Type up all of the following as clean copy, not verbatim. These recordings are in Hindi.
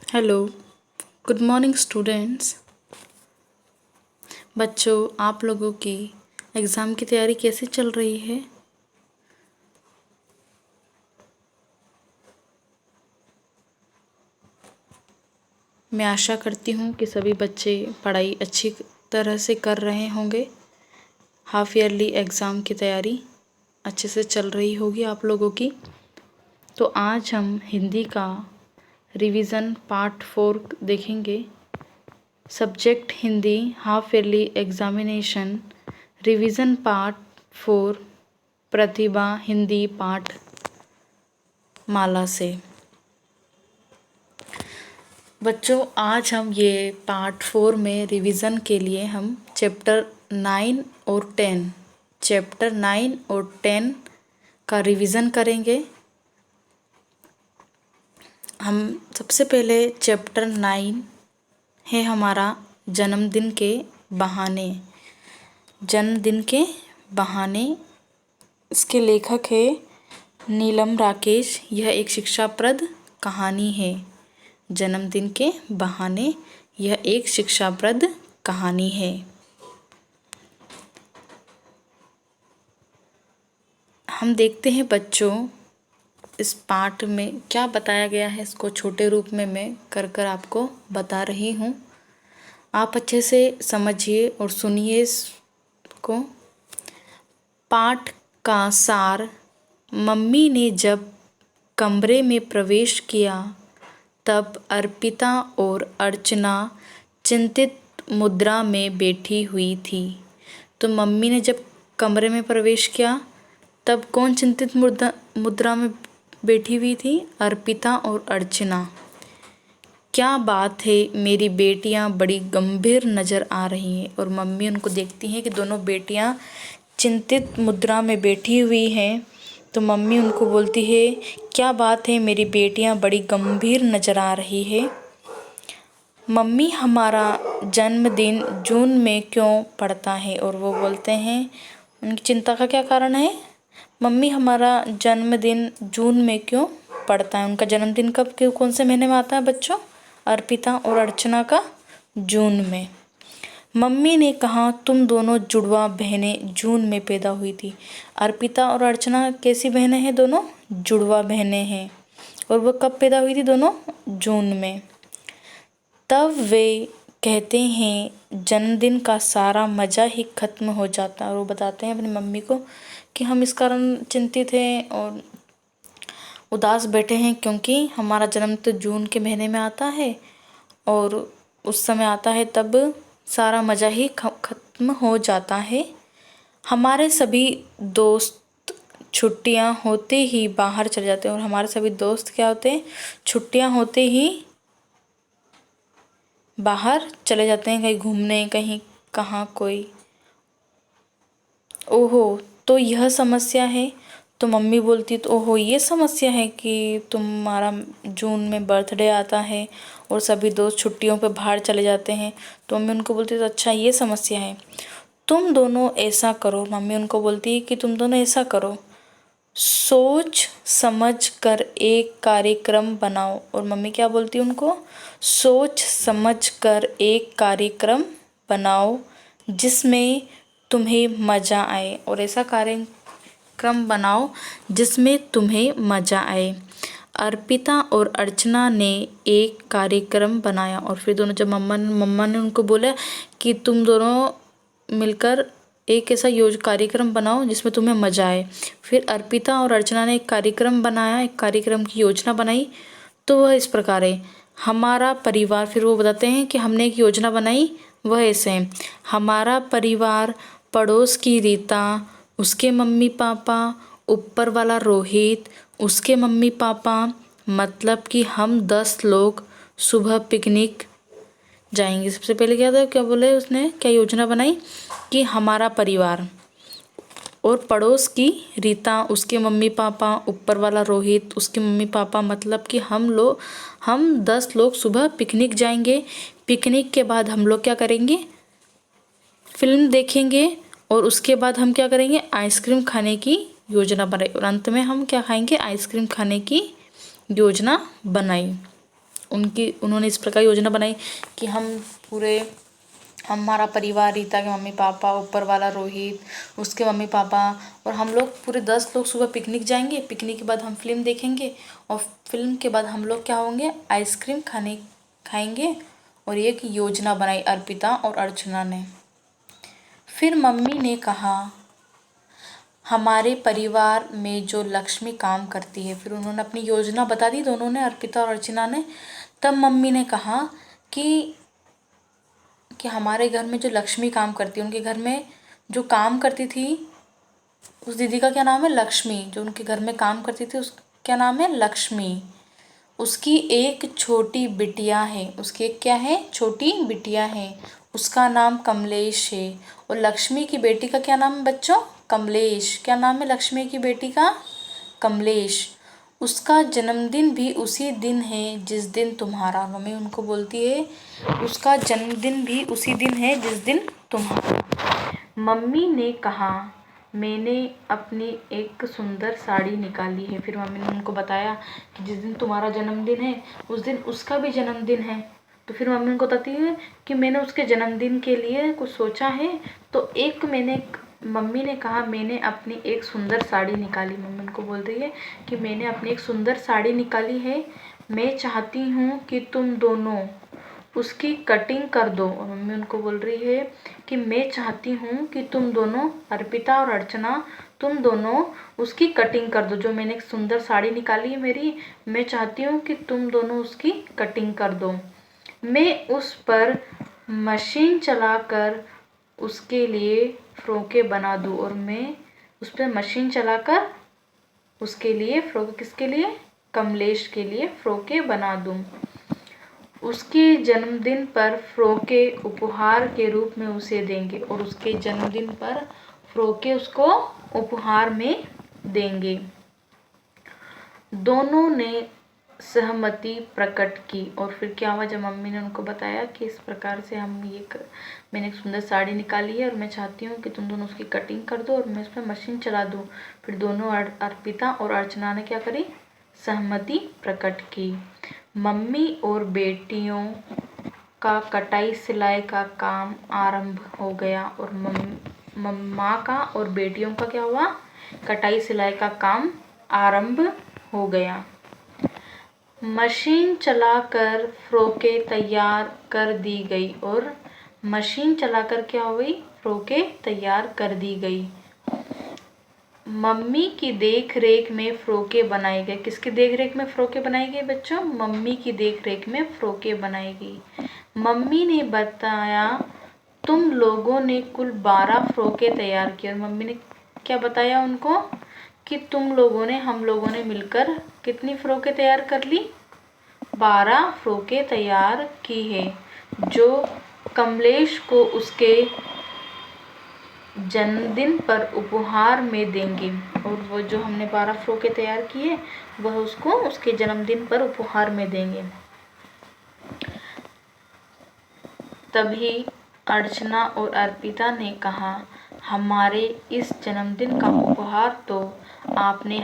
Hello, good morning students. बच्चों, आप लोगों की एग्ज़ाम की तैयारी कैसी चल रही है? मैं आशा करती हूँ कि सभी बच्चे पढ़ाई अच्छी तरह से कर रहे होंगे। हाफ ईयरली एग्ज़ाम की तैयारी अच्छे से चल रही होगी आप लोगों की। तो आज हम हिंदी का रिवीज़न पार्ट 4 देखेंगे। Subject Hindi half yearly examination revision part 4 प्रतिभा हिंदी पाठ माला से। बच्चों, आज हम ये पार्ट 4 में रिवीजन के लिए हम चैप्टर 9 और 10 का रिवीजन करेंगे। हम सबसे पहले चैप्टर 9 है हमारा जन्मदिन के बहाने। जन्मदिन के बहाने, इसके लेखक है नीलम राकेश। यह एक शिक्षाप्रद कहानी है। जन्मदिन के बहाने, यह एक शिक्षाप्रद कहानी है। हम देखते हैं बच्चों, इस पाठ में क्या बताया गया है। इसको छोटे रूप में मैं कर आपको बता रही हूँ। आप अच्छे से समझिए और सुनिए इसको। पाठ का सार। मम्मी ने जब कमरे में प्रवेश किया तब अर्पिता और अर्चना चिंतित मुद्रा में बैठी हुई थी। तो मम्मी ने जब कमरे में प्रवेश किया तब कौन चिंतित मुद्रा में बैठी हुई थी? अर्पिता और अर्चना। क्या बात है, मेरी बेटियां बड़ी गंभीर नज़र आ रही हैं। और मम्मी उनको देखती हैं कि दोनों बेटियां चिंतित मुद्रा में बैठी हुई हैं। तो मम्मी उनको बोलती है, क्या बात है, मेरी बेटियां बड़ी गंभीर नज़र आ रही है। मम्मी, हमारा जन्मदिन जून में क्यों पड़ता है? और वो बोलते हैं, उनकी चिंता का क्या कारण है? मम्मी, हमारा जन्मदिन जून में क्यों पड़ता है? उनका जन्मदिन कब कौन से महीने में आता है बच्चों? अर्पिता और अर्चना का जून में। मम्मी ने कहा, तुम दोनों जुड़वा बहनें जून में पैदा हुई थी। अर्पिता और अर्चना कैसी बहनें हैं? दोनों जुड़वा बहनें हैं। और वो कब पैदा हुई थी? दोनों जून में। तब वे कहते हैं जन्मदिन का सारा मज़ा ही खत्म हो जाता है। और वो बताते हैं अपनी मम्मी को कि हम इस कारण चिंतित हैं और उदास बैठे हैं क्योंकि हमारा जन्म तो जून के महीने में आता है और उस समय आता है तब सारा मज़ा ही खत्म हो जाता है। हमारे सभी दोस्त छुट्टियां होते ही बाहर चले जाते हैं। और हमारे सभी दोस्त क्या होते हैं? छुट्टियां होते ही बाहर चले जाते हैं, कहीं घूमने, कहीं कहाँ कोई। ओहो, तो यह समस्या है। तो मम्मी बोलती, तो ओहो, ये समस्या है कि तुम्हारा जून में बर्थडे आता है और सभी दोस्त छुट्टियों पे बाहर चले जाते हैं। तो मम्मी उनको बोलती, तो अच्छा ये समस्या है। तुम दोनों ऐसा करो। मम्मी उनको बोलती है कि तुम दोनों ऐसा करो, सोच समझ कर एक कार्यक्रम बनाओ। और मम्मी क्या बोलती है उनको? सोच समझ कर एक कार्यक्रम बनाओ जिसमें तुम्हें मज़ा आए। और ऐसा कार्यक्रम बनाओ जिसमें तुम्हें मज़ा आए। अर्पिता और अर्चना ने एक कार्यक्रम बनाया। और फिर दोनों जब मम्मा ने उनको बोला कि तुम दोनों मिलकर एक ऐसा कार्यक्रम बनाओ जिसमें तुम्हें मज़ा आए। फिर अर्पिता और अर्चना ने एक कार्यक्रम बनाया, एक कार्यक्रम की योजना बनाई। तो वह इस प्रकार है, हमारा परिवार। फिर वो बताते हैं कि हमने एक योजना बनाई, वह ऐसे है, हमारा परिवार, पड़ोस की रीता, उसके मम्मी पापा, ऊपर वाला रोहित, उसके मम्मी पापा, मतलब कि हम 10 लोग सुबह पिकनिक जाएंगे। सबसे पहले क्या था, क्या बोले उसने, क्या योजना बनाई कि हमारा परिवार और पड़ोस की रीता, उसके मम्मी पापा, ऊपर वाला रोहित, उसके मम्मी पापा, मतलब कि हम 10 लोग सुबह पिकनिक जाएंगे। पिकनिक के बाद हम लोग क्या करेंगे? फिल्म देखेंगे। और उसके बाद हम क्या करेंगे? आइसक्रीम खाने की योजना बनाई। और अंत में हम क्या खाएंगे? आइसक्रीम खाने की योजना बनाई। उन्होंने इस प्रकार योजना बनाई कि हमारा परिवार, रीता के मम्मी पापा, ऊपर वाला रोहित, उसके मम्मी पापा और हम लोग पूरे 10 लोग सुबह पिकनिक जाएंगे। पिकनिक के बाद हम फिल्म देखेंगे और फिल्म के बाद हम लोग क्या होंगे, आइसक्रीम खाएंगे। और एक योजना बनाई अर्पिता और अर्चना ने। फिर मम्मी ने कहा, हमारे परिवार में जो लक्ष्मी काम करती है। फिर उन्होंने अपनी योजना बता दी दोनों ने, अर्पिता और अर्चना ने। तब मम्मी ने कहा कि हमारे घर में जो लक्ष्मी काम करती है, उनके घर में जो काम करती थी उस दीदी का क्या नाम है, लक्ष्मी। जो उनके घर में काम करती थी उस क्या नाम है, लक्ष्मी। उसकी एक छोटी बिटिया है, उसकी एक क्या है, छोटी बिटिया है। उसका नाम कमलेश है। और लक्ष्मी की बेटी का क्या नाम है बच्चों, कमलेश। क्या नाम है लक्ष्मी की बेटी का, कमलेश। उसका जन्मदिन भी उसी दिन है जिस दिन तुम्हारा। मम्मी उनको बोलती है उसका जन्मदिन भी उसी दिन है जिस दिन तुम्हारा। मम्मी ने कहा, मैंने अपनी एक सुंदर साड़ी निकाली है। फिर मम्मी ने उनको बताया कि जिस दिन तुम्हारा जन्मदिन है उस दिन उसका भी जन्मदिन है। तो फिर मम्मी उनको बताती है कि मैंने उसके जन्मदिन के लिए कुछ सोचा है। तो मम्मी ने कहा, मैंने अपनी एक सुंदर साड़ी निकाली। मम्मी उनको बोल रही है कि मैंने अपनी एक सुंदर साड़ी निकाली है, मैं चाहती हूँ कि तुम दोनों उसकी कटिंग कर दो। और मम्मी उनको बोल रही है कि मैं चाहती हूँ कि तुम दोनों, अर्पिता और अर्चना, तुम दोनों उसकी कटिंग कर दो। जो मैंने एक सुंदर साड़ी निकाली है मेरी, मैं चाहती हूँ कि तुम दोनों उसकी कटिंग कर दो। मैं उस पर मशीन चलाकर उसके लिए फ्रॉकें बना दूँ। और मैं उस पर मशीन चलाकर उसके लिए फ्रॉक, किसके लिए, कमलेश के लिए फ्रॉकें बना दूँ। उसके जन्मदिन पर फ्रॉकें उपहार के रूप में उसे देंगे। और उसके जन्मदिन पर फ्रॉकें उसको उपहार में देंगे। दोनों ने सहमति प्रकट की। और फिर क्या हुआ, जब मम्मी ने उनको बताया कि इस प्रकार से मैंने एक सुंदर साड़ी निकाली है और मैं चाहती हूँ कि तुम दोनों उसकी कटिंग कर दो और मैं उस पर मशीन चला दूँ। फिर दोनों अर्पिता और अर्चना ने क्या करी, सहमति प्रकट की। मम्मी और बेटियों का कटाई सिलाई का काम आरंभ हो गया। और मम्मा का और बेटियों का क्या हुआ, कटाई सिलाई का काम आरंभ हो गया। मशीन चलाकर फ्रॉकें तैयार कर दी गई। और मशीन चलाकर क्या हुई, फ्रॉकें तैयार कर दी गई। मम्मी की देख रेख में फ्रॉकें बनाई गई। किसकी देख रेख में फ्रॉकें बनाई गई बच्चों, मम्मी की देख रेख में फ्रॉकें बनाई गई। मम्मी ने बताया, तुम लोगों ने कुल 12 फ्रॉकें तैयार की। और मम्मी ने क्या बताया उनको कि तुम लोगों ने, हम लोगों ने मिलकर कितनी फ्रॉकें तैयार कर ली, 12 फ्रॉकें तैयार की है, जो कमलेश को उसके जन्मदिन पर उपहार में देंगे। और वो जो हमने 12 फ्रॉकें तैयार की है वह उसको उसके जन्मदिन पर उपहार में देंगे। तभी अर्चना और अर्पिता ने कहा, हमारे इस जन्मदिन का उपहार तो आपने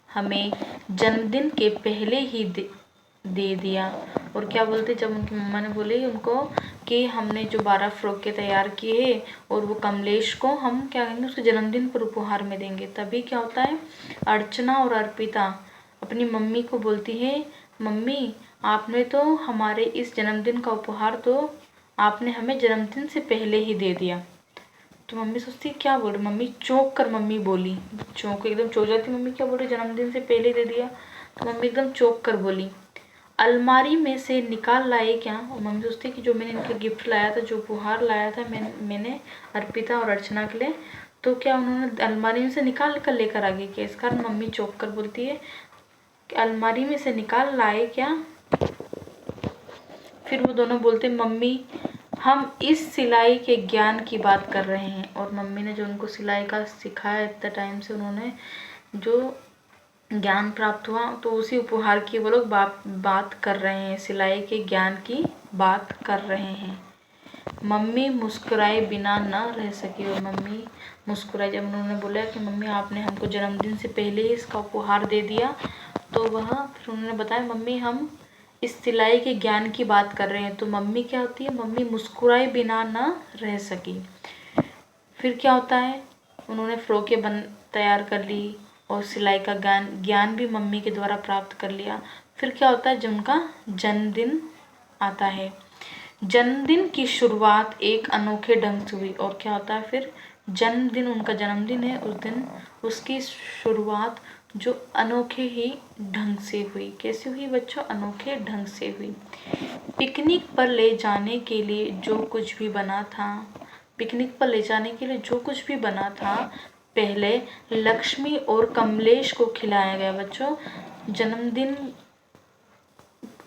हमें जन्मदिन के पहले ही दे दिया। और क्या बोलते, जब उनकी मम्मा ने बोली उनको कि हमने जो 12 फ्रॉकें तैयार की है और वो कमलेश को हम क्या करेंगे, उसके जन्मदिन पर उपहार में देंगे। तभी क्या होता है, अर्चना और अर्पिता अपनी मम्मी को बोलती है, मम्मी आपने तो हमारे इस जन्मदिन का उपहार तो आपने हमें जन्मदिन से पहले ही दे दिया। तो मम्मी सोचती है क्या बोल रही, मम्मी चौंक कर मम्मी बोली, एकदम चौंक जाती मम्मी, क्या बोल रही, जन्मदिन से पहले दे दिया। तो मम्मी एकदम चौंक कर बोली, अलमारी में से निकाल लाए क्या। और मम्मी सोचती कि जो मैंने इनका गिफ्ट लाया था, जो उपहार लाया था मैंने अर्पिता और अर्चना के लिए, तो क्या उन्होंने अलमारी में से निकाल कर लेकर आ गई क्या। इस कारण मम्मी चौंक कर बोलती है कि अलमारी में से निकाल लाए क्या। फिर वो दोनों बोलते, मम्मी हम इस सिलाई के ज्ञान की बात कर रहे हैं। और मम्मी ने जो उनको सिलाई का सिखाया इतना टाइम से, उन्होंने जो ज्ञान प्राप्त हुआ तो उसी उपहार की वो लोग बात कर रहे हैं, सिलाई के ज्ञान की बात कर रहे हैं। मम्मी मुस्कुराए बिना न रह सकी। और मम्मी मुस्कुराई जब उन्होंने बोला कि मम्मी आपने हमको जन्मदिन से पहले ही इसका उपहार दे दिया। तो फिर उन्होंने बताया, मम्मी हम इस सिलाई के ज्ञान की बात कर रहे हैं। तो मम्मी क्या होती है, मम्मी मुस्कुराए बिना ना रह सकी। फिर क्या होता है, उन्होंने फ्रॉकें तैयार कर ली और सिलाई का ज्ञान भी मम्मी के द्वारा प्राप्त कर लिया। फिर क्या होता है, जब उनका जन्मदिन आता है, जन्मदिन की शुरुआत एक अनोखे ढंग से हुई। और क्या होता है फिर, जन्मदिन, उनका जन्मदिन है उस दिन, उसकी शुरुआत जो अनोखे ही ढंग से हुई। कैसे हुई बच्चों, अनोखे ढंग से हुई। पिकनिक पर ले जाने के लिए जो कुछ भी बना था, पिकनिक पर ले जाने के लिए जो कुछ भी बना था, पहले लक्ष्मी और कमलेश को खिलाया गया। बच्चों, जन्मदिन,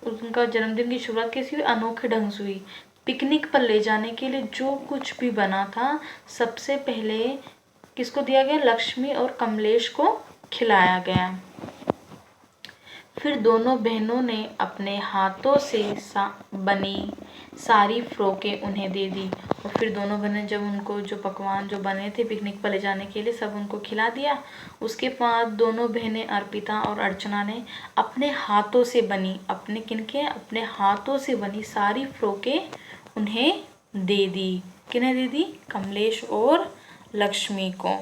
उनका जन्मदिन की शुरुआत कैसी हुई, अनोखे ढंग से हुई। पिकनिक पर ले जाने के लिए जो कुछ भी बना था, सबसे पहले किसको दिया गया, लक्ष्मी और कमलेश को खिलाया गया। फिर दोनों बहनों ने अपने हाथों से बनी सारी फ्रॉकें उन्हें दे दी। और फिर दोनों बहनें जब उनको जो पकवान जो बने थे पिकनिक पर ले जाने के लिए, सब उनको खिला दिया। उसके बाद दोनों बहनें अर्पिता और अर्चना ने अपने हाथों से बनी, अपने किनके, अपने हाथों से बनी सारी फ्रॉकें उन्हें दे दी। किन्हें दे दी, कमलेश और लक्ष्मी को।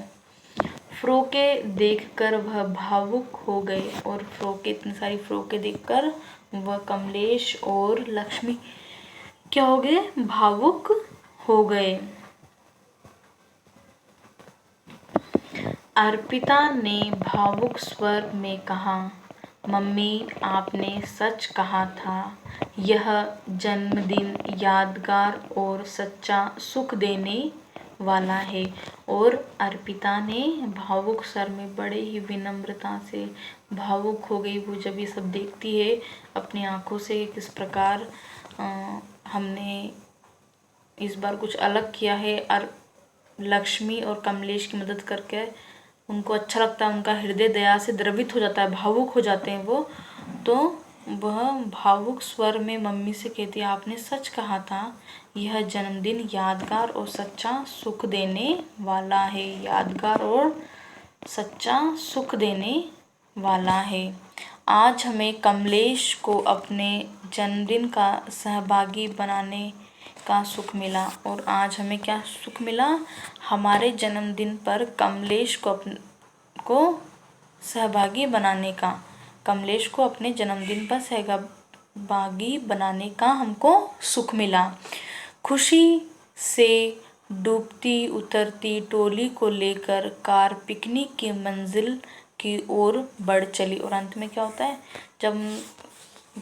फ्रॉकें देखकर वह भावुक हो गए। और फ्रॉकें, इतनी सारी फ्रॉकें देखकर वह कमलेश और लक्ष्मी क्या हो गए, भावुक हो गए। अर्पिता ने भावुक स्वर में कहा, मम्मी आपने सच कहा था, यह जन्मदिन यादगार और सच्चा सुख देने वाला है। और अर्पिता ने भावुक स्वर में बड़े ही विनम्रता से भावुक हो गई। वो जब ये सब देखती है अपनी आंखों से, किस प्रकार हमने इस बार कुछ अलग किया है, और लक्ष्मी और कमलेश की मदद करके उनको अच्छा लगता है, उनका हृदय दया से द्रवित हो जाता है, भावुक हो जाते हैं वो। तो वह भावुक स्वर में मम्मी से कहती है, आपने सच कहा था, यह जन्मदिन यादगार और सच्चा सुख देने वाला है, यादगार और सच्चा सुख देने वाला है। आज हमें कमलेश को अपने जन्मदिन का सहभागी बनाने का सुख मिला। और आज हमें क्या सुख मिला, हमारे जन्मदिन पर कमलेश को सहभागी बनाने का, कमलेश को अपने जन्मदिन पर सहभागी बनाने का हमको सुख मिला। खुशी से डूबती उतरती टोली को लेकर कार पिकनिक की मंजिल की ओर बढ़ चली। और अंत में क्या होता है, जब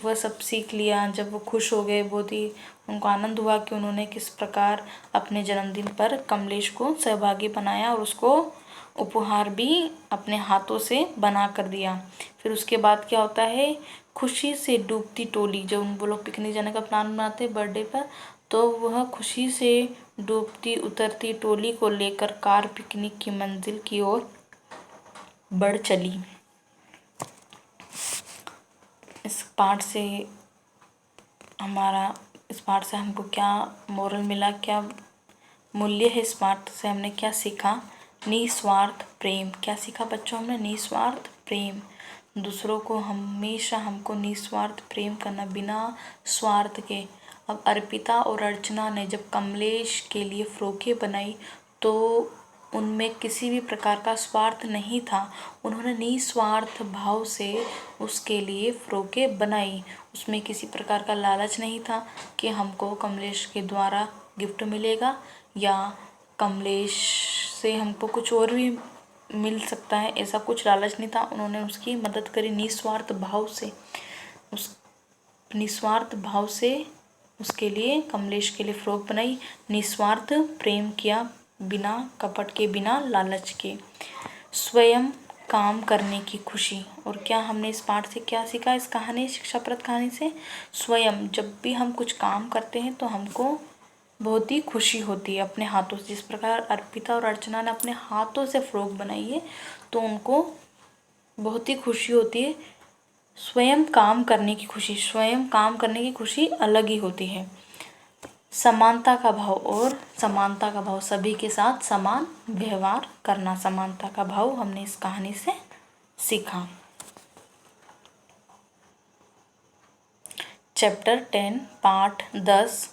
वह सब सीख लिया, जब वो खुश हो गए, बहुत ही उनको आनंद हुआ कि उन्होंने किस प्रकार अपने जन्मदिन पर कमलेश को सहभागी बनाया और उसको उपहार भी अपने हाथों से बना कर दिया। फिर उसके बाद क्या होता है, खुशी से डूबती टोली, जब वो लोग पिकनिक जाने का प्लान बनाते हैं बर्थडे पर, तो वह खुशी से डूबती उतरती टोली को लेकर कार पिकनिक की मंजिल की ओर बढ़ चली। इस पाठ से हमको क्या मोरल मिला, क्या मूल्य है, इस पाठ से हमने क्या सीखा, निस्वार्थ प्रेम। क्या सीखा बच्चों हमने, निस्वार्थ प्रेम। दूसरों को हमेशा हमको निस्वार्थ प्रेम करना, बिना स्वार्थ के। अब अर्पिता और अर्चना ने जब कमलेश के लिए फ्रॉकें बनाई तो उनमें किसी भी प्रकार का स्वार्थ नहीं था। उन्होंने निस्वार्थ भाव से उसके लिए फ्रॉकें बनाई। उसमें किसी प्रकार का लालच नहीं था कि हमको कमलेश के द्वारा गिफ्ट मिलेगा या कमलेश से हमको कुछ और भी मिल सकता है, ऐसा कुछ लालच नहीं था। उन्होंने उसकी मदद करी निस्वार्थ भाव से, उस निस्वार्थ भाव से उसके लिए, कमलेश के लिए फ्रॉक बनाई, निस्वार्थ प्रेम किया, बिना कपट के, बिना लालच के। स्वयं काम करने की खुशी। और क्या हमने इस पाठ से क्या सीखा, इस कहानी, शिक्षाप्रद कहानी से, स्वयं जब भी हम कुछ काम करते हैं तो हमको बहुत ही खुशी होती है अपने हाथों से। जिस प्रकार अर्पिता और अर्चना ने अपने हाथों से फ्रॉक बनाई है तो उनको बहुत ही खुशी होती है। स्वयं काम करने की खुशी, स्वयं काम करने की खुशी अलग ही होती है। समानता का भाव, और समानता का भाव, सभी के साथ समान व्यवहार करना, समानता का भाव हमने इस कहानी से सीखा। चैप्टर 10 पाठ 10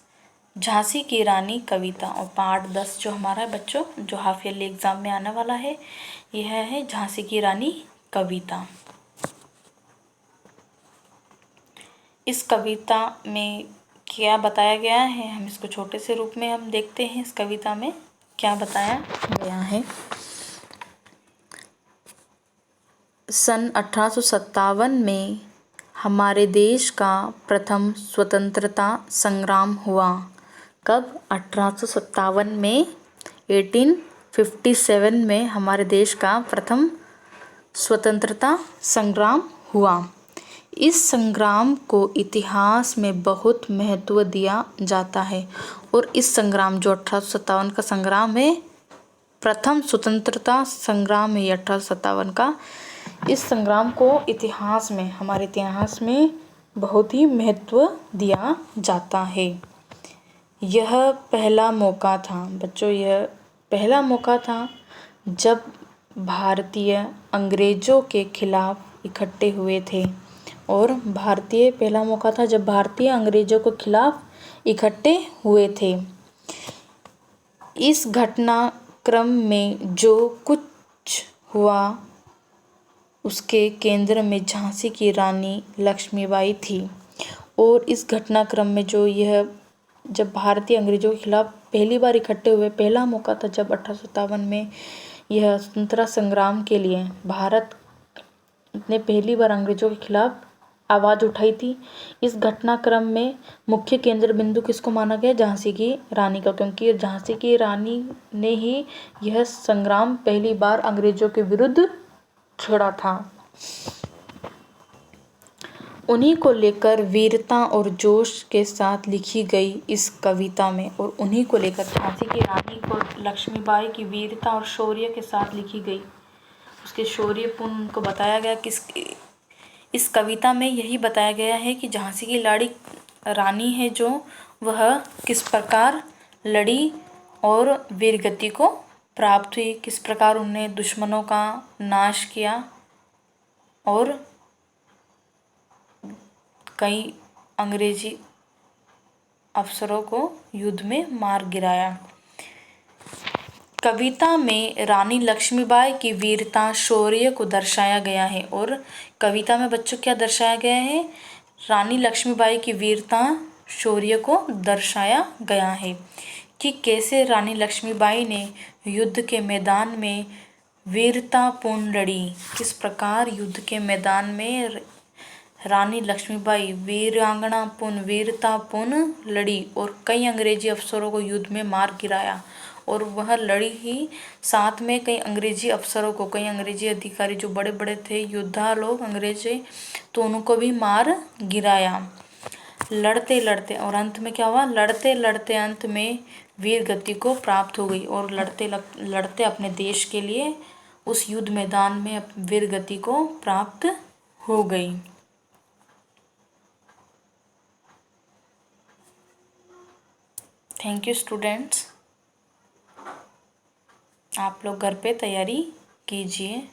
झांसी की रानी कविता। और पाठ 10 जो हमारा है बच्चों, जो हाफ ईयरली एग्जाम में आने वाला है, यह है झांसी की रानी कविता। इस कविता में क्या बताया गया है, हम इसको छोटे से रूप में हम देखते हैं। इस कविता में क्या बताया गया है। सन 1857 में हमारे देश का प्रथम स्वतंत्रता संग्राम हुआ। कब? 1857 में, 1857 में हमारे देश का प्रथम स्वतंत्रता संग्राम हुआ। इस संग्राम को इतिहास में बहुत महत्व दिया जाता है। और इस संग्राम जो 1857 का संग्राम है, प्रथम स्वतंत्रता संग्राम है 1857 का, इस संग्राम को इतिहास में, हमारे इतिहास में बहुत ही महत्व दिया जाता है। यह पहला मौका था बच्चों, यह पहला मौका था जब भारतीय अंग्रेज़ों के खिलाफ इकट्ठे हुए थे। और पहला मौका था जब भारतीय अंग्रेज़ों के खिलाफ इकट्ठे हुए थे। इस घटनाक्रम में जो कुछ हुआ उसके केंद्र में झांसी की रानी लक्ष्मीबाई थी। और इस घटनाक्रम में जब भारतीय अंग्रेज़ों के खिलाफ पहली बार इकट्ठे हुए, पहला मौका था जब 1857 में यह स्वतंत्रता संग्राम के लिए भारत ने पहली बार अंग्रेज़ों के खिलाफ आवाज़ उठाई थी। इस घटनाक्रम में मुख्य केंद्र बिंदु किसको माना गया? झांसी की रानी का, क्योंकि झांसी की रानी ने ही यह संग्राम पहली बार अंग्रेज़ों के विरुद्ध छेड़ा था। उन्हीं को लेकर वीरता और जोश के साथ लिखी गई इस कविता में, और उन्हीं को लेकर झांसी की रानी को, लक्ष्मीबाई की वीरता और शौर्य के साथ लिखी गई, उसके शौर्यपूर्ण को बताया गया। इस कविता में यही बताया गया है कि झांसी की रानी है जो, वह किस प्रकार लड़ी और वीरगति को प्राप्त हुई, किस प्रकार उन्होंने दुश्मनों का नाश किया और कई अंग्रेजी अफसरों को युद्ध में मार गिराया। कविता में रानी लक्ष्मीबाई की वीरता शौर्य को दर्शाया गया है। और कविता में बच्चों क्या दर्शाया गया है? रानी लक्ष्मीबाई की वीरता शौर्य को दर्शाया गया है कि कैसे रानी लक्ष्मीबाई ने युद्ध के मैदान में वीरतापूर्ण लड़ी, किस प्रकार युद्ध के मैदान में रानी लक्ष्मीबाई वीरतापूर्ण लड़ी और कई अंग्रेजी अफसरों को युद्ध में मार गिराया। और वह लड़ी ही साथ में कई अंग्रेजी अफसरों को, कई अंग्रेजी अधिकारी जो बड़े बड़े थे योद्धा लोग अंग्रेजी, तो उनको भी मार गिराया। लड़ते लड़ते, और अंत में क्या हुआ? लड़ते लड़ते अंत में वीर गति को प्राप्त हो गई। और लड़ते लड़ते अपने देश के लिए उस युद्ध मैदान में वीर गति को प्राप्त हो गई। Thank you students. आप लोग घर पे तैयारी कीजिए।